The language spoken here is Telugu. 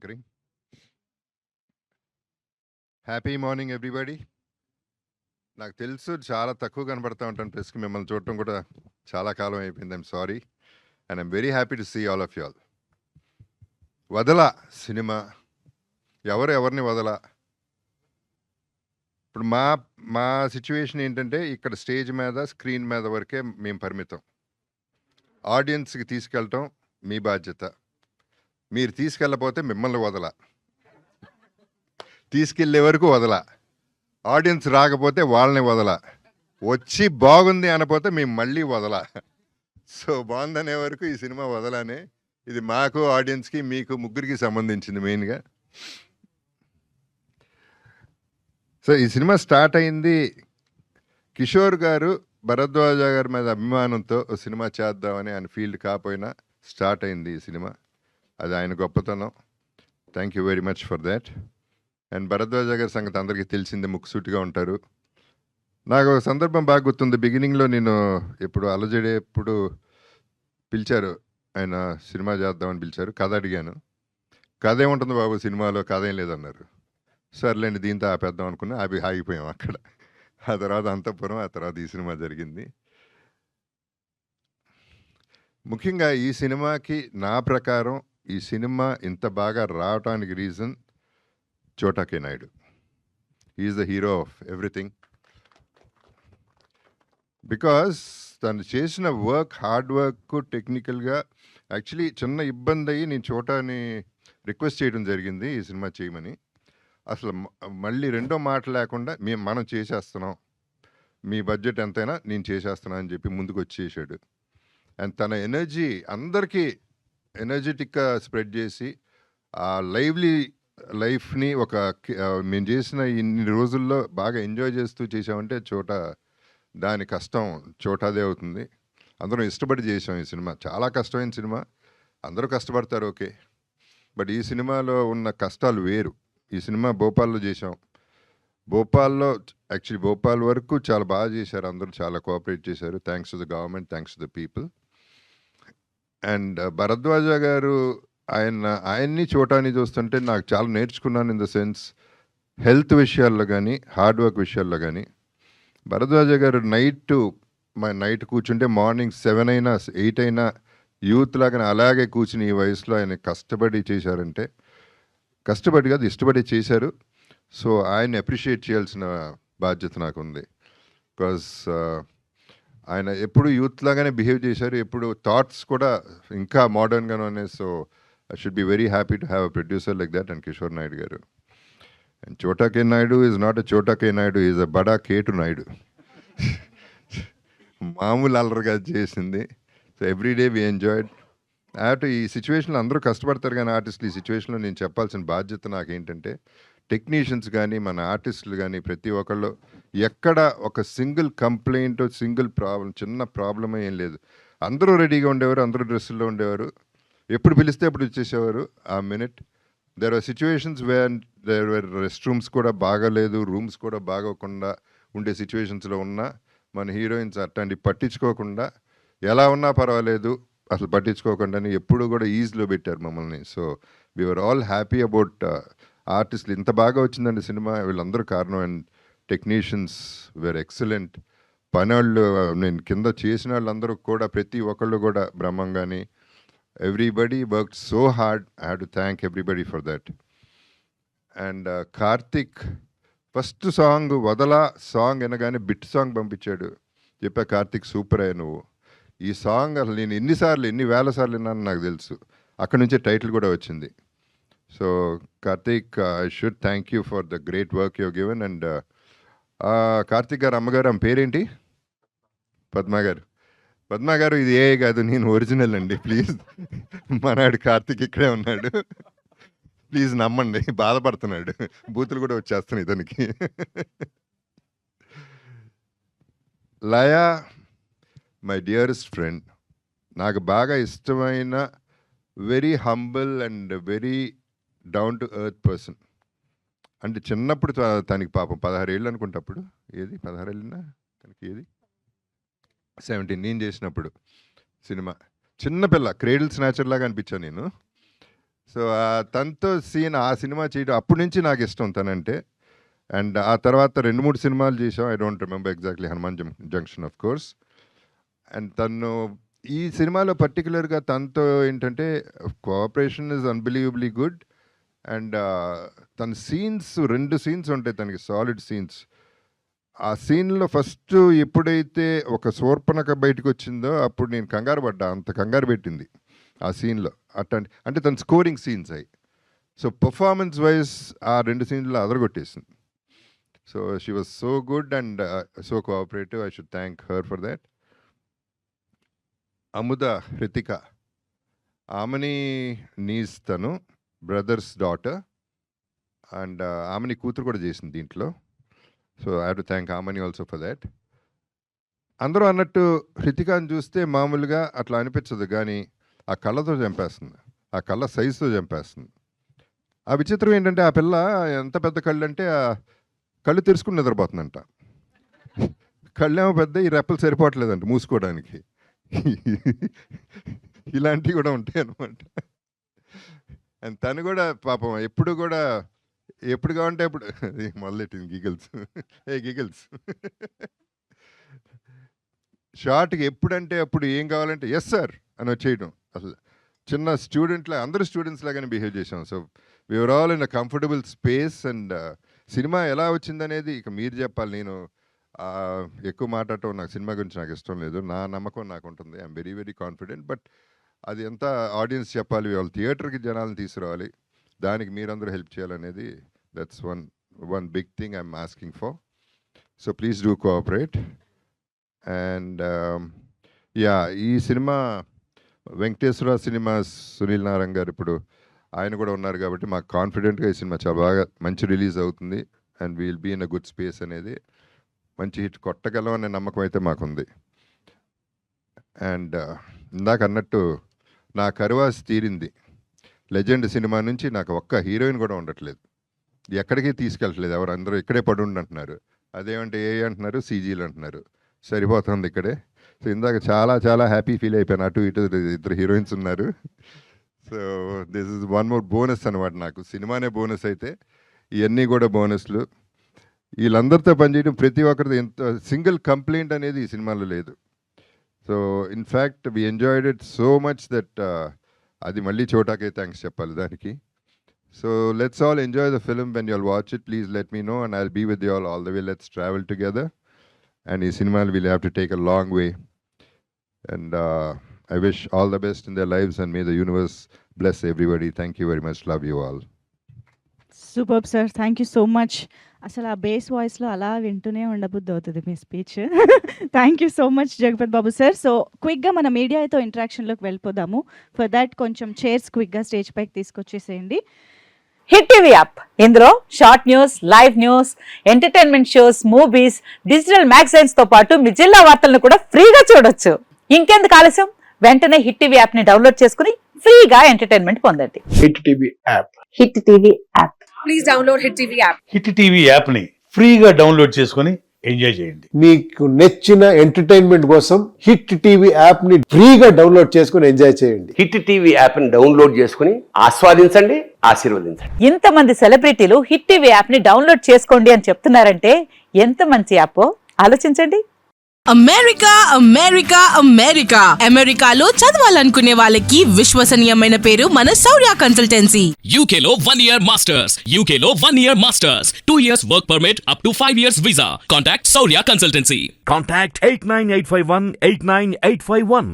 Green. Happy morning everybody. నాకు తెలుసు చాలా తక్కువ కనబడతా ఉంటాను ప్రెస్కి, మిమ్మల్ని చూడటం కూడా చాలా కాలం అయిపోయింది. I'm sorry and I'm very happy to see all of you all. వదల సినిమా ఎవరిని వదల. ఇప్పుడు మా మా సిచ్యువేషన్ ఏంటంటే ఇక్కడ స్టేజ్ మీద స్క్రీన్ మీద వరకే మేము పరిమితం. ఆడియన్స్కి తీసుకెళ్ళటం మీ బాధ్యత. మీరు తీసుకెళ్ళకపోతే మిమ్మల్ని వదల, తీసుకెళ్ళే వరకు వదల. ఆడియన్స్ రాకపోతే వాళ్ళని వదల, వచ్చి బాగుంది అనపోతే మేము మళ్ళీ వదల. సో బాగుందనే వరకు ఈ సినిమా వదలనే. ఇది మాకు, ఆడియన్స్కి, మీకు ముగ్గురికి సంబంధించింది మెయిన్గా. సో ఈ సినిమా స్టార్ట్ అయింది కిషోర్ గారు భరద్వాజ గారి మీద అభిమానంతో సినిమా చేద్దామని. ఆయన ఫీల్డ్ కాకపోయినా స్టార్ట్ అయింది ఈ సినిమా. అది ఆయన గొప్పతనం. Thank you very much for that. And Bharadwaj గారి సంగతి అందరికీ తెలిసిందే, ముక్కుసూటిగా ఉంటారు. నాకు ఒక సందర్భం బాగా గుర్తుంది. బిగినింగ్లో నేను ఎప్పుడు అలజడి ఎప్పుడు పిలిచారు, ఆయన సినిమా చేద్దామని పిలిచారు. కథ అడిగాను. కథ ఏముంటుంది బాబు సినిమాలో, కథ ఏం లేదన్నారు. సర్లేండి దీంతో ఆపేద్దాం అనుకున్నా, ఆగిపోయాం అక్కడ. ఆ తర్వాత అంతఃపురం, ఆ తర్వాత ఈ సినిమా జరిగింది. ముఖ్యంగా ఈ సినిమాకి నా ప్రకారం ఈ సినిమా ఇంత బాగా రావటానికి reason Chota K Naidu. Is the hero of everything. Because తను చేసిన వర్క్, హార్డ్ వర్క్, టెక్నికల్గా యాక్చువల్లీ చిన్న ఇబ్బంది అయ్యి నేను చోటాని రిక్వెస్ట్ చేయడం జరిగింది ఈ సినిమా చేయమని. అసలు మళ్ళీ రెండో మాట లేకుండా మనం చేసేస్తున్నాం, మీ బడ్జెట్ ఎంతైనా నేను చేసేస్తున్నా అని చెప్పి ముందుకు వచ్చేసాడు. అండ్ తన ఎనర్జీ అందరికీ ఎనర్జెటిక్గా స్ప్రెడ్ చేసి ఆ లైవ్లీ లైఫ్ని మేము చేసిన ఇన్ని రోజుల్లో బాగా ఎంజాయ్ చేస్తూ చేసామంటే దాని కష్టం చోటాదే అవుతుంది. అందరం ఇష్టపడి చేసాం ఈ సినిమా. చాలా కష్టమైన సినిమా, అందరూ కష్టపడతారు ఓకే, బట్ ఈ సినిమాలో ఉన్న కష్టాలు వేరు. ఈ సినిమా భోపాల్లో చేసాం. భోపాల్లో యాక్చువల్లీ భోపాల్ వరకు చాలా బాగా చేశారు, అందరూ చాలా కోఆపరేట్ చేశారు. Thanks to the government, thanks to the people. And Bharadwaj garu ఆయన్ని చోటాని చూస్తుంటే నాకు చాలా నేర్చుకున్నాను. ఇన్ ద సెన్స్ హెల్త్ విషయాల్లో కానీ, హార్డ్ వర్క్ విషయాల్లో కానీ. భరద్వాజ గారు నైట్ కూర్చుంటే మార్నింగ్ 7 అయినా 8 అయినా యూత్ లాగానే అలాగే కూర్చుని ఈ వయసులో ఆయన కష్టపడి చేశారంటే, కష్టపడి కాదు ఇష్టపడి చేశారు. సో ఆయన్ని అప్రిషియేట్ చేయాల్సిన బాధ్యత నాకు ఉంది. బికాజ్ ఆయన ఎప్పుడు యూత్ లాగానే బిహేవ్ చేశారు, ఎప్పుడు థాట్స్ కూడా ఇంకా మోడర్న్గానే ఉన్నాయి. So I should be very happy to have a producer like that and Kishore Naidu గారు. అండ్ చోటా K Naidu is not a చోటా కే నాయుడు, ఈజ్ అ బడా కేటు నాయుడు. మామూలు అల్లరిగా చేసింది. So everyday we enjoyed. ఈ సిచ్యువేషన్లో అందరూ కష్టపడతారు కానీ ఆర్టిస్టులు, ఈ సిచ్యువేషన్లో నేను చెప్పాల్సిన బాధ్యత నాకేంటంటే, టెక్నీషియన్స్ కానీ మన ఆర్టిస్టులు కానీ ప్రతి ఒక్కళ్ళు ఎక్కడ ఒక సింగిల్ కంప్లైంట్, సింగిల్ ప్రాబ్లం, చిన్న ప్రాబ్లం ఏం లేదు. అందరూ రెడీగా ఉండేవారు, అందరూ డ్రెస్సుల్లో ఉండేవారు, ఎప్పుడు పిలిస్తే అప్పుడు వచ్చేసేవారు ఆ minute. There are situations where there were rest rooms కూడా బాగాలేదు, రూమ్స్ కూడా బాగోకుండా ఉండే సిచ్యువేషన్స్లో ఉన్నా మన హీరోయిన్స్ అట్లాంటి పట్టించుకోకుండా ఎలా ఉన్నా పర్వాలేదు అసలు పట్టించుకోకుండా ఎప్పుడు కూడా ఈజీలో పెట్టారు మమ్మల్ని. So we are all happy about ఆర్టిస్టులు ఇంత బాగా వచ్చిందండి సినిమా, వీళ్ళందరూ కారణం. And technicians were excellent. పని నేను కింద చేసిన వాళ్ళందరూ కూడా ప్రతి ఒక్కళ్ళు కూడా బ్రహ్మం కానీ everybody work so hard. I have to thank everybody for that. And Karthik first song వదలా సాంగ్ అనగానే బిట్ సాంగ్ పంపించాడు. చెప్పా కార్తిక్ సూపర్ అయ్యా నువ్వు. ఈ సాంగ్ అసలు నేను ఎన్ని వేల సార్లు విన్నాను నాకు తెలుసు. అక్కడి నుంచే టైటిల్ కూడా వచ్చింది. So Karthik, I should thank you for the great work you given. And Karthik గారు అమ్మగారు ఆమె పేరేంటి? పద్మా గారు. పద్మా గారు ఇది ఏ కాదు, నేను ఒరిజినల్ అండి, ప్లీజ్. మనాడు కార్తిక్ ఇక్కడే ఉన్నాడు, ప్లీజ్ నమ్మండి. బాధపడుతున్నాడు, బూతులు కూడా వచ్చేస్తున్నాయి ఇతనికి. లయా మై డియరెస్ట్ ఫ్రెండ్, నాకు బాగా ఇష్టమైన very humble and very down to earth person. అంటే చిన్నప్పుడు తనకి పాపం 16 ఏళ్ళు అనుకుంటప్పుడు, ఏది 16 ఏళ్ళినా తనకి, ఏది 17 నేను చేసినప్పుడు సినిమా. చిన్నపిల్ల క్రేడిల్ స్నాచర్ లాగా అనిపించాను నేను. సో తనతో ఆ సినిమా చేయడం అప్పటి నుంచి నాకు ఇష్టం తనంటే. అండ్ ఆ తర్వాత 2-3 సినిమాలు చేసాం. I don't remember exactly Hanuman junction of course. And తను ఈ సినిమాలో పర్టికులర్గా తనతో ఏంటంటే cooperation is unbelievably good. And తన సీన్స్ 2 సీన్స్ ఉంటాయి తనకి, సాలిడ్ సీన్స్. ఆ సీన్లో ఫస్ట్ ఎప్పుడైతే ఒక శూర్పణఖ బయటకు వచ్చిందో అప్పుడు నేను కంగారు పడ్డా, అంత కంగారు పెట్టింది ఆ సీన్లో. అంటే తన స్కోరింగ్ సీన్స్ అయ్యి. సో పర్ఫార్మెన్స్ వైజ్ ఆ 2 సీన్లో అదరగొట్టేసింది. So she was so good and so cooperative. I should thank her for that. Amuda Hrithika, ఆమెని నీస్ తను బ్రదర్స్ డాటర్. అండ్ ఆమెని కూతురు కూడా చేసింది దీంట్లో. So I have to thank ఆమెని ఆల్సో ఫర్ దాట్. అందరూ అన్నట్టు హృతికాని చూస్తే మామూలుగా అట్లా అనిపించదు, కానీ ఆ కళ్ళతో చంపేస్తుంది, ఆ కళ్ళ సైజుతో చంపేస్తుంది. ఆ విచిత్రం ఏంటంటే ఆ పిల్ల ఎంత పెద్ద కళ్ళు అంటే కళ్ళు తెరుచుకుని నిద్రపోతుందంట. కళ్ళేమో పెద్ద, ఈ రెప్పలు సరిపోవట్లేదంట మూసుకోవడానికి. ఇలాంటివి కూడా ఉంటాయి అన్నమాట. అండ్ తను కూడా పాపం ఎప్పుడు కావంటే అప్పుడు మొదలెట్టింది గిగల్స్. గిగల్స్ షార్ట్కి ఎప్పుడంటే అప్పుడు ఏం కావాలంటే ఎస్ సార్ అని వచ్చేయడం. అసలు చిన్న అందరూ స్టూడెంట్స్ లాగానే బిహేవ్ చేసాం. So we are all in a comfortable space. And cinema ఎలా వచ్చిందనేది ఇక మీరు చెప్పాలి. నేను ఎక్కువ మాట్లాడటం, నాకు సినిమా గురించి నాకు ఇష్టం లేదు. నా నమ్మకం నాకు ఉంటుంది. I'm very very confident. But అది ఎంత ఆడియన్స్ చెప్పాలి, వాళ్ళు థియేటర్కి జనాలను తీసుకురావాలి, దానికి మీరందరూ హెల్ప్ చేయాలనేది that's one big thing I'm asking for. So please do cooperate. And ఈ సినిమా వెంకటేశ్వర సినిమాస్ సునీల్ నారాయణ గారు ఇప్పుడు ఆయన కూడా ఉన్నారు కాబట్టి మాకు కాన్ఫిడెంట్గా ఈ సినిమా చాలా బాగా మంచి రిలీజ్ అవుతుంది. And we'll be in a good space అనేది, మంచి హిట్ కొట్టగలం అనే నమ్మకం అయితే మాకుంది. అండ్ ఇందాక అన్నట్టు నా కరువాసి తీరింది. లెజెండ్ సినిమా నుంచి నాకు ఒక్క హీరోయిన్ కూడా ఉండట్లేదు, ఎక్కడికి తీసుకెళ్ళట్లేదు. అందరూ ఇక్కడే పడుండి అంటున్నారు. అదేమంటే ఏ అంటున్నారు, సీజీలు అంటున్నారు. సరిపోతుంది ఇక్కడే. సో ఇందాక చాలా చాలా హ్యాపీ ఫీల్ అయిపోయాను. అటు ఇటు 2 హీరోయిన్స్ ఉన్నారు. So this is one more bonus అనమాట. నాకు సినిమానే బోనస్ అయితే ఇవన్నీ కూడా బోనస్లు. వీళ్ళందరితో పనిచేయడం, ప్రతి ఒక్కరితో ఎంత సింగిల్ కంప్లైంట్ అనేది ఈ సినిమాలో లేదు. So in fact we enjoyed it so much that అది మళ్ళీ చోటాకే థ్యాంక్స్ చెప్పాలి దానికి. So let's all enjoy the film. When you all watch it please let me know and I will be with you all the way. Let's travel together. And ఈ సినిమాలు will have to take a long way. And I wish all the best in their lives and may the universe bless everybody. Thank you very much. Love you all. Super sir, thank you so much. అసలు ఆ బేస్ వాయిస్లో అలా వింటూనే ఉండబుద్ధి అవుతుంది మీ speech. Thank you so much Jagapathi Babu sir. So క్విక్గా మన మీడియాతో ఇంటరాక్షన్లోకి వెళ్ళిపోదాము. ఫర్ దాట్ కొంచెం చైర్స్ క్విక్గా స్టేజ్ పైకి తీసుకొచ్చేసేయండి. హిట్ టీవీ యాప్, ఇందులో short news, live news, entertainment shows, movies, digital magazines తో పాటు మీ జిల్లా వార్తలను కూడా ఫ్రీగా చూడొచ్చు. ఇంకెందుకు ఆలస్యం, వెంటనే హిట్ టీవీ యాప్ ని డౌన్లోడ్ చేసుకుని ఫ్రీగా ఎంటర్టైన్మెంట్ పొందండి. Hit TV app. Hit TV app. Please download hit TV app. Hit TV app ని ఫ్రీగా డౌన్లోడ్ చేసుకుని ఎంజాయ్ చేయండి. మీకు నచ్చిన ఎంటర్టైన్మెంట్ కోసం హిట్ టీవీ యాప్ ని ఫ్రీగా డౌన్లోడ్ చేసుకుని ఎంజాయ్ చేయండి. హిట్ టీవీ యాప్ ని డౌన్లోడ్ చేసుకుని ఆస్వాదించండి, ఆశీర్వదించండి. ఇంతమంది సెలబ్రిటీలు హిట్ టీవీ యాప్ ని డౌన్లోడ్ చేసుకోండి అని చెప్తున్నారంటే ఎంత మంచి యాప్ ఆలోచించండి. అమెరికా అమెరికా అమెరికా అమెరికాలో చదవాలనుకునే వాళ్ళకి విశ్వసనీయమైన పేరు మన శౌర్య కన్సల్టెన్సీ. UK లో 1 year masters, UK లో 1 year masters, 2 years work permit up to 5 years visa. Contact Saurya Consultancy. Contact 89851 89851.